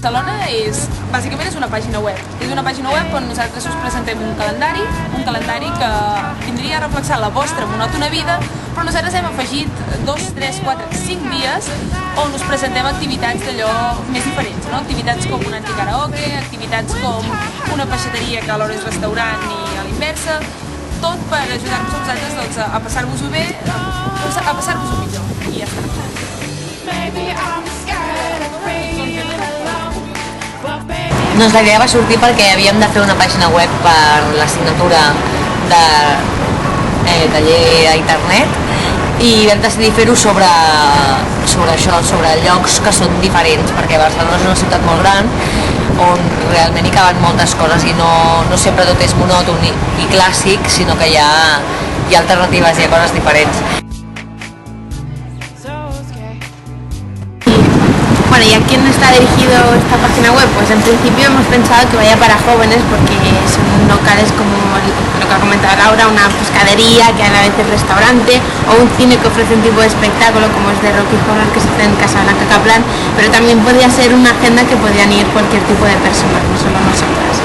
Estalona bàsicament és una pàgina web. És una pàgina web on nosaltres us presentem un calendari que vindria a reflexar la vostra monòtona vida, però nosaltres hem afegit 2, 3, 4, 5 dies on us presentem activitats d'allò més diferents, no? Activitats com un anticaraoke, activitats com una peixateria que alhora és restaurant i a l'inversa, tot per ajudar-vos a vosaltres doncs, a passar-vos-ho bé, a passar-vos-ho millor. I ja està. Doncs la idea va sortir perquè havíem de fer una pàgina web per l'assignatura de taller a internet i vam decidir fer-ho sobre això, sobre llocs que són diferents, perquè Barcelona és una ciutat molt gran on realment hi caben moltes coses i no sempre tot és monòton i clàssic, sinó que hi ha alternatives, hi ha coses diferents. Bueno, ¿y a quién está dirigido esta página web? Pues en principio hemos pensado que vaya para jóvenes porque son locales como lo que ha comentado Laura, una pescadería que a la vez es restaurante o un cine que ofrece un tipo de espectáculo como es de Rocky Horror que se hace en Casa Blanca Caplan, pero también podría ser una agenda que podrían ir cualquier tipo de personas, no solo nosotras.